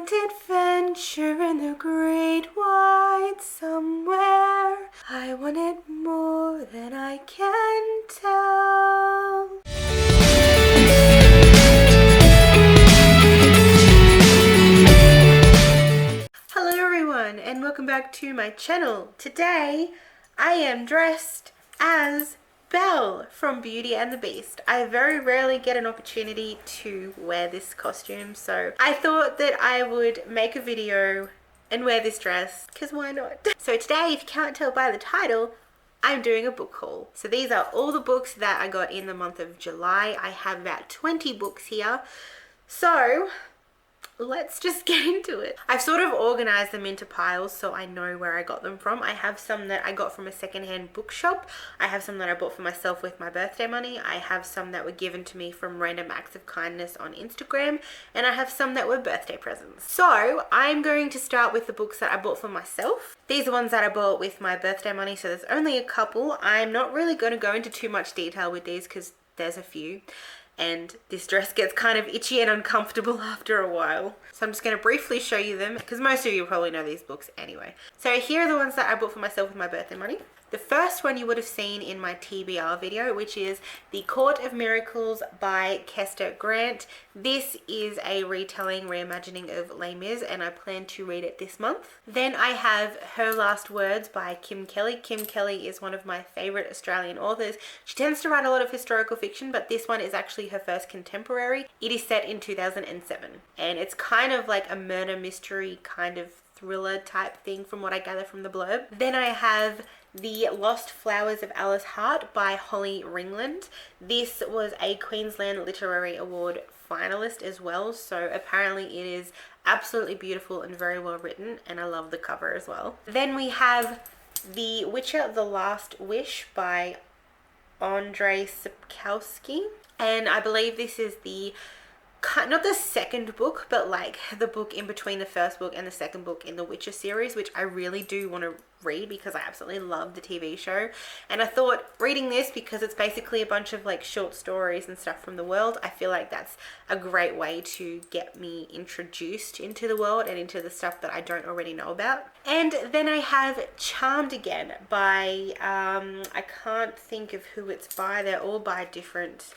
want adventure in the great wide somewhere. I want it more than I can tell. Hello everyone and welcome back to my channel. Today I am dressed as Belle from Beauty and the Beast. I very rarely get an opportunity to wear this costume, so I thought that I would make a video and wear this dress, because why not? So today, if you can't tell by the title, I'm doing a book haul. So these are all the books that I got in the month of July. I have about 20 books here. So let's just get into it. I've sort of organized them into piles so I know where I got them from. I have some that I got from a secondhand bookshop. I have some that I bought for myself with my birthday money. I have some that were given to me from random acts of kindness on Instagram. And I have some that were birthday presents. So I'm going to start with the books that I bought for myself. These are ones that I bought with my birthday money, so there's only a couple. I'm not really going to go into too much detail with these because there's a few. And this dress gets kind of itchy and uncomfortable after a while. So I'm just going to briefly show you them because most of you probably know these books anyway. So here are the ones that I bought for myself with my birthday money. The first one you would have seen in my TBR video, which is The Court of Miracles by Kester Grant. This is a retelling, reimagining of Les Mis, and I plan to read it this month. Then I have Her Last Words by Kim Kelly. Kim Kelly is one of my favorite Australian authors. She tends to write a lot of historical fiction, but this one is actually her first contemporary. It is set in 2007, and it's kind of like a murder mystery kind of thriller type thing from what I gather from the blurb. Then I have The Lost Flowers of Alice Hart by Holly Ringland. This was a Queensland Literary Award finalist as well, so apparently it is absolutely beautiful and very well written, and I love the cover as well. Then we have The Witcher, The Last Wish by Andrzej Sapkowski, and I believe this is not the second book, but like the book in between the first book and the second book in the Witcher series, which I really do want to read because I absolutely love the TV show. And I thought reading this, because it's basically a bunch of like short stories and stuff from the world, I feel like that's a great way to get me introduced into the world and into the stuff that I don't already know about. And then I have Charmed Again by, I can't think of who it's by, they're all by different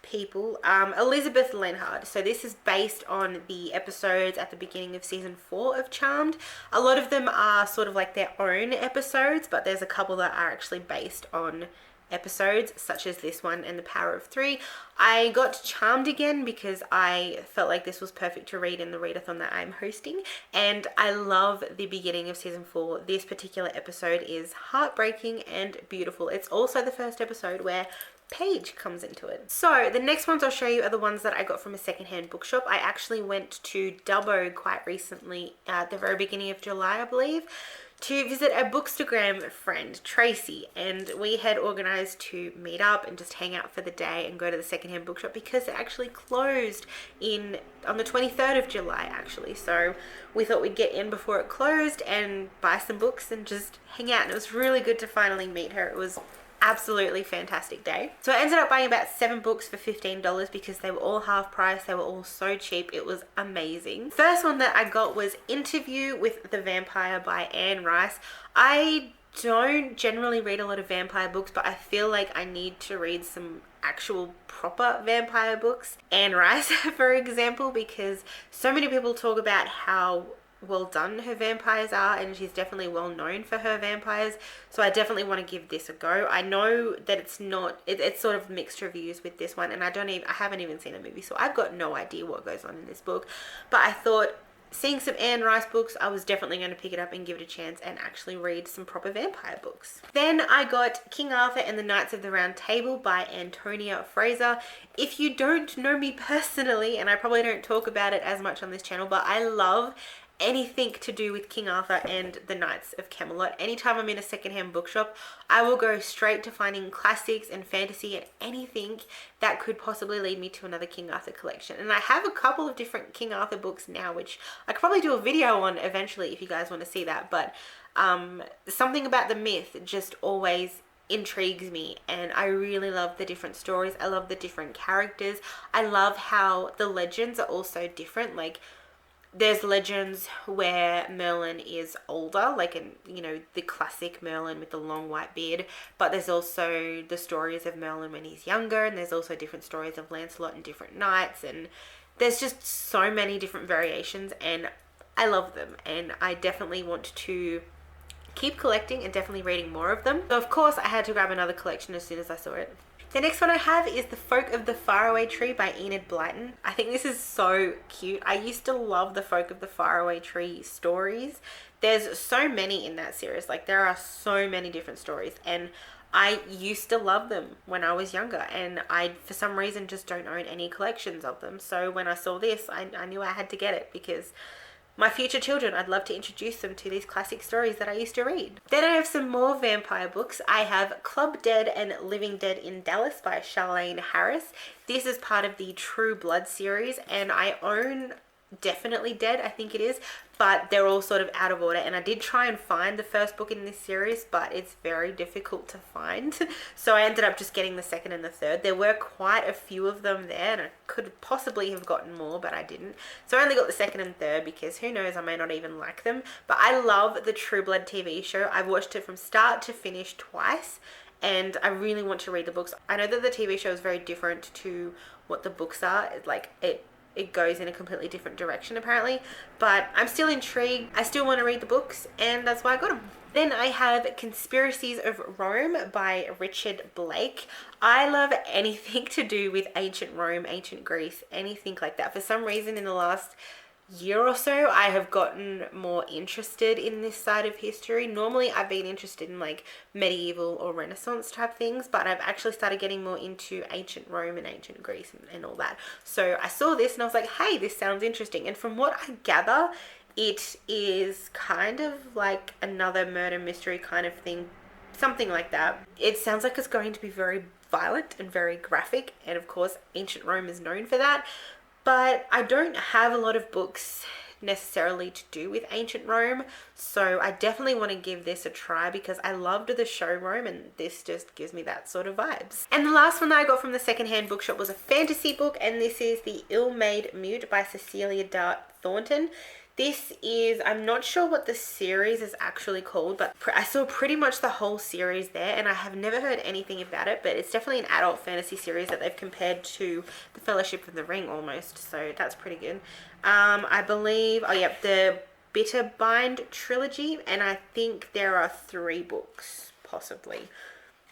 people. Elizabeth Lenhard. So this is based on the episodes at the beginning of season 4 of Charmed. A lot of them are sort of like their own episodes, but there's a couple that are actually based on episodes, such as this one and The Power of Three. I got Charmed Again because I felt like this was perfect to read in the readathon that I'm hosting, and I love the beginning of season 4. This particular episode is heartbreaking and beautiful. It's also the first episode where Paige comes into it. So the next ones I'll show you are the ones that I got from a secondhand bookshop. I actually went to Dubbo quite recently at the very beginning of July, I believe, to visit a bookstagram friend, Tracy, and we had organized to meet up and just hang out for the day and go to the secondhand bookshop because it actually closed on the 23rd of July actually. So we thought we'd get in before it closed and buy some books and just hang out, and it was really good to finally meet her. It was absolutely fantastic day. So I ended up buying about 7 books for $15 because they were all half price. They were all so cheap. It was amazing. First one that I got was Interview with the Vampire by Anne Rice. I don't generally read a lot of vampire books, but I feel like I need to read some actual proper vampire books. Anne Rice, for example, because so many people talk about how well done her vampires are, and she's definitely well known for her vampires, so I definitely want to give this a go. I know that it's sort of mixed reviews with this one, and I haven't even seen the movie, so I've got no idea what goes on in this book, but I thought seeing some Anne Rice books, I was definitely going to pick it up and give it a chance and actually read some proper vampire books. Then I got King Arthur and the Knights of the Round Table by Antonia Fraser. If you don't know me personally, and I probably don't talk about it as much on this channel, but I love anything to do with King Arthur and the Knights of Camelot. Anytime I'm in a secondhand bookshop, I will go straight to finding classics and fantasy and anything that could possibly lead me to another King Arthur collection. And I have a couple of different King Arthur books now, which I could probably do a video on eventually if you guys want to see that. But something about the myth just always intrigues me, and I really love the different stories. I love the different characters. I love how the legends are also different. Like, There's legends where Merlin is older, like in, you know, the classic Merlin with the long white beard, but there's also the stories of Merlin when he's younger, and there's also different stories of Lancelot and different knights, and there's just so many different variations, and I love them, and I definitely want to keep collecting and definitely reading more of them. So of course I had to grab another collection as soon as I saw it. The next one I have is The Folk of the Faraway Tree by Enid Blyton. I think this is so cute. I used to love the Folk of the Faraway Tree stories. There's so many in that series. Like, there are so many different stories, and I used to love them when I was younger, and I, for some reason, just don't own any collections of them. So when I saw this, I knew I had to get it, because my future children, I'd love to introduce them to these classic stories that I used to read. Then I have some more vampire books. I have Club Dead and Living Dead in Dallas by Charlene Harris. This is part of the True Blood series, and I own Definitely Dead, I think it is, but they're all sort of out of order, and I did try and find the first book in this series, but it's very difficult to find. So I ended up just getting the second and the third. There were quite a few of them there, and I could possibly have gotten more, but I didn't. So I only got the second and third, because who knows, I may not even like them. But I love the True Blood TV show. I've watched it from start to finish twice, and I really want to read the books. I know that the TV show is very different to what the books are. Like, it goes in a completely different direction apparently, but I'm still intrigued. I still want to read the books, and that's why I got them. Then I have Conspiracies of Rome by Richard Blake. I love anything to do with ancient Rome, ancient Greece, anything like that. For some reason in the last year or so, I have gotten more interested in this side of history. Normally I've been interested in like medieval or Renaissance type things, but I've actually started getting more into ancient Rome and ancient Greece and all that. So I saw this and I was like, hey, this sounds interesting. And from what I gather, it is kind of like another murder mystery kind of thing, something like that. It sounds like it's going to be very violent and very graphic, and of course ancient Rome is known for that. But I don't have a lot of books necessarily to do with ancient Rome, so I definitely want to give this a try, because I loved the show Rome, and this just gives me that sort of vibes. And the last one that I got from the secondhand bookshop was a fantasy book, and this is The Ill-Made Mute by Cecilia Dart Thornton. This is, I'm not sure what the series is actually called, but I saw pretty much the whole series there, and I have never heard anything about it, but it's definitely an adult fantasy series that they've compared to The Fellowship of the Ring almost, so that's pretty good. I believe, oh yeah, the Bitterbind trilogy, and I think there are 3 books, possibly.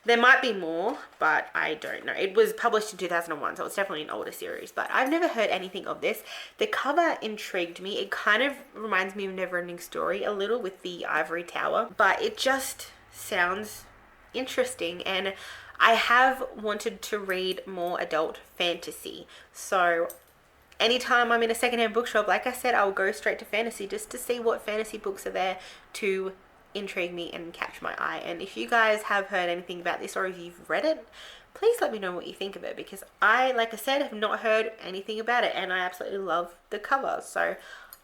There might be more, but I don't know. It was published in 2001, so it's definitely an older series, but I've never heard anything of this. The cover intrigued me. It kind of reminds me of Neverending Story a little, with the ivory tower, but it just sounds interesting, and I have wanted to read more adult fantasy. So anytime I'm in a secondhand bookshop, like I said, I'll go straight to fantasy just to see what fantasy books are there to intrigue me and catch my eye. And if you guys have heard anything about this, or if you've read it, please let me know what you think of it, because I, like I said, have not heard anything about it, and I absolutely love the cover. So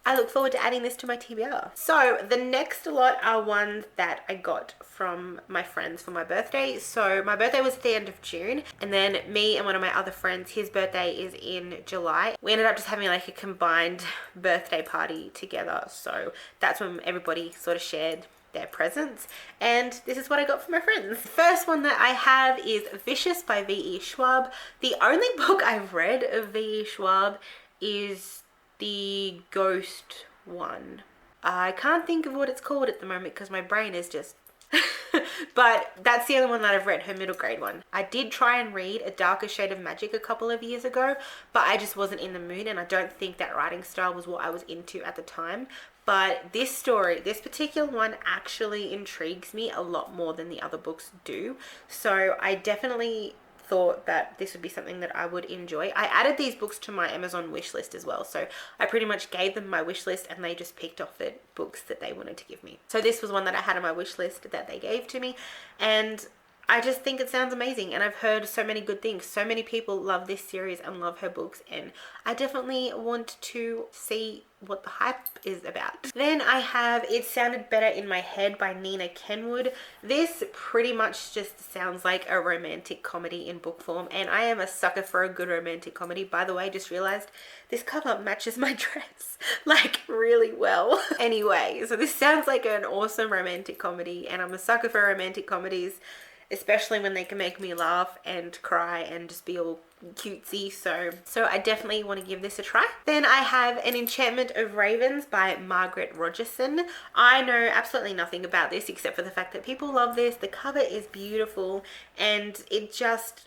I look forward to adding this to my TBR. So the next lot are ones that I got from my friends for my birthday. So my birthday was at the end of June, and then me and one of my other friends, his birthday is in July. We ended up just having like a combined birthday party together. So that's when everybody sort of shared their presents, and this is what I got for my friends. The first one that I have is Vicious by V.E. Schwab. The only book I've read of V.E. Schwab is the Ghost one. I can't think of what it's called at the moment because my brain is just but that's the only one that I've read, her middle grade one. I did try and read A Darker Shade of Magic a couple of years ago, but I just wasn't in the mood, and I don't think that writing style was what I was into at the time. But this story, this particular one, actually intrigues me a lot more than the other books do. So I definitely thought that this would be something that I would enjoy. I added these books to my Amazon wish list as well. So I pretty much gave them my wish list, and they just picked off the books that they wanted to give me. So this was one that I had on my wish list that they gave to me, and I just think it sounds amazing, and I've heard so many good things. So many people love this series and love her books, and I definitely want to see what the hype is about. Then I have It Sounded Better in My Head by Nina Kenwood. This pretty much just sounds like a romantic comedy in book form, and I am a sucker for a good romantic comedy. By the way, just realized this cover matches my dress like really well. Anyway, so this sounds like an awesome romantic comedy, and I'm a sucker for romantic comedies, especially when they can make me laugh and cry and just be all cutesy. So I definitely want to give this a try. Then I have An Enchantment of Ravens by Margaret Rogerson. I know absolutely nothing about this except for the fact that people love this. The cover is beautiful, and it just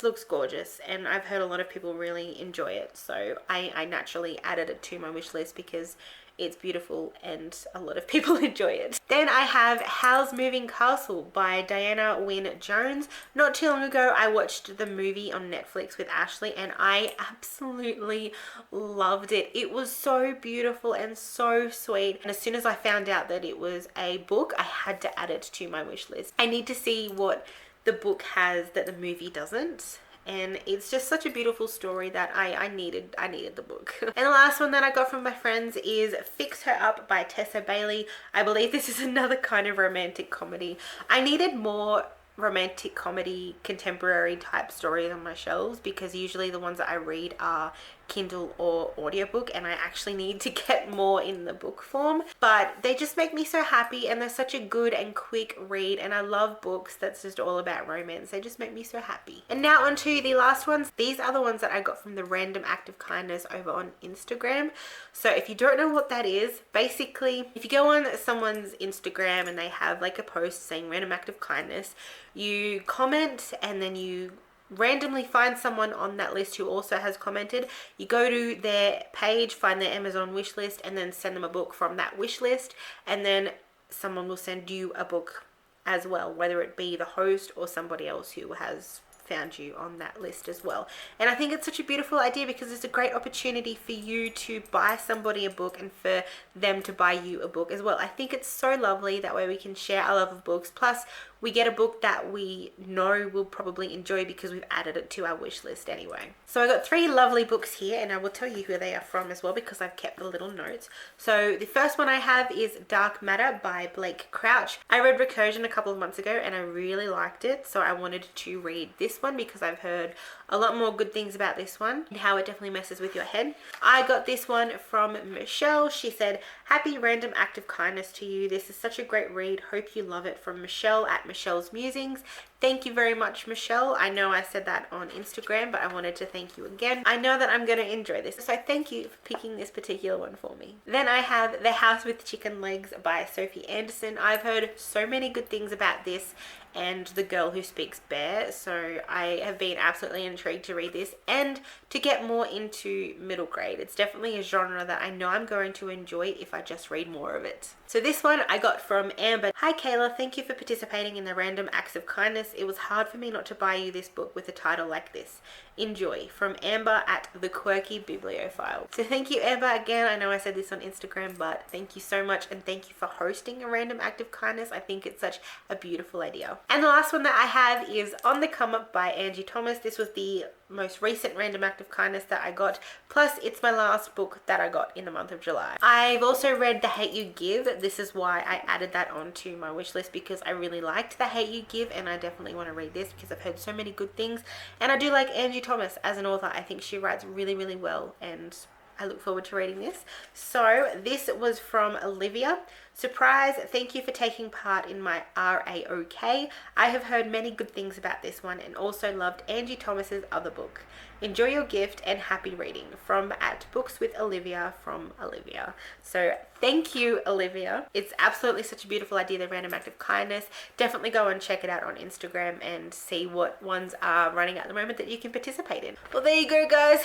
looks gorgeous, and I've heard a lot of people really enjoy it, so I naturally added it to my wish list because it's beautiful and a lot of people enjoy it. Then I have Howl's Moving Castle by Diana Wynne Jones. Not too long ago I watched the movie on Netflix with Ashley, and I absolutely loved it. It was so beautiful and so sweet, and as soon as I found out that it was a book, I had to add it to my wish list. I need to see what the book has that the movie doesn't, and it's just such a beautiful story that I needed the book. And the last one that I got from my friends is Fix Her Up by Tessa Bailey. I believe this is another kind of romantic comedy. I needed more romantic comedy contemporary type stories on my shelves, because usually the ones that I read are Kindle or audiobook, and I actually need to get more in the book form. But they just make me so happy, and they're such a good and quick read, and I love books that's just all about romance. They just make me so happy. And now on to the last ones. These are the ones that I got from the Random Act of Kindness over on Instagram. So if you don't know what that is, basically if you go on someone's Instagram and they have like a post saying Random Act of Kindness, you comment, and then you randomly find someone on that list who also has commented. You go to their page, find their Amazon wish list, and then send them a book from that wish list, and then someone will send you a book as well, whether it be the host or somebody else who has found you on that list as well. And I think it's such a beautiful idea because it's a great opportunity for you to buy somebody a book and for them to buy you a book as well. I think it's so lovely. That way we can share our love of books, plus we get a book that we know we'll probably enjoy because we've added it to our wish list anyway. So I got 3 lovely books here, and I will tell you who they are from as well because I've kept the little notes. So the first one I have is Dark Matter by Blake Crouch. I read Recursion a couple of months ago and I really liked it, so I wanted to read this one because I've heard a lot more good things about this one and how it definitely messes with your head. I got this one from Michelle. She said, "Happy Random Act of Kindness to you. This is such a great read. Hope you love it." From Michelle at Michelle's Musings. Thank you very much, Michelle. I know I said that on Instagram, but I wanted to thank you again. I know that I'm going to enjoy this, so thank you for picking this particular one for me. Then I have The House with Chicken Legs by Sophie Anderson. I've heard so many good things about this and The Girl Who Speaks Bear, so I have been absolutely intrigued to read this and to get more into middle grade. It's definitely a genre that I know I'm going to enjoy if I just read more of it. So this one I got from Amber. "Hi Kayla, thank you for participating in the Random Acts of Kindness. It was hard for me not to buy you this book with a title like this. Enjoy." From Amber at The Quirky Bibliophile. So thank you, Amber. Again, I know I said this on Instagram, but thank you so much, and thank you for hosting a Random Act of Kindness. I think it's such a beautiful idea. And the last one that I have is On the Come Up by Angie Thomas. This was the most recent Random Act of Kindness that I got, plus it's my last book that I got in the month of July. I've also read The Hate You Give. This is why I added that onto my wish list, because I really liked The Hate You Give, and I definitely want to read this because I've heard so many good things, and I do like Angie Thomas as an author. I think she writes really, really well, and I look forward to reading this. So this was from Olivia. "Surprise, thank you for taking part in my RAOK. I have heard many good things about this one and also loved Angie Thomas's other book. Enjoy your gift and happy reading." From at Books with Olivia, from Olivia. So thank you, Olivia. It's absolutely such a beautiful idea, the Random Act of Kindness. Definitely go and check it out on Instagram and see what ones are running at the moment that you can participate in. Well, there you go, guys.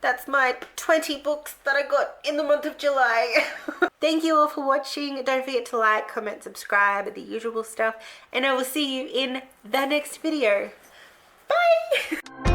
That's my 20 books that I got in the month of July. Thank you all for watching. Don't forget to like, comment, subscribe, the usual stuff. And I will see you in the next video. Bye!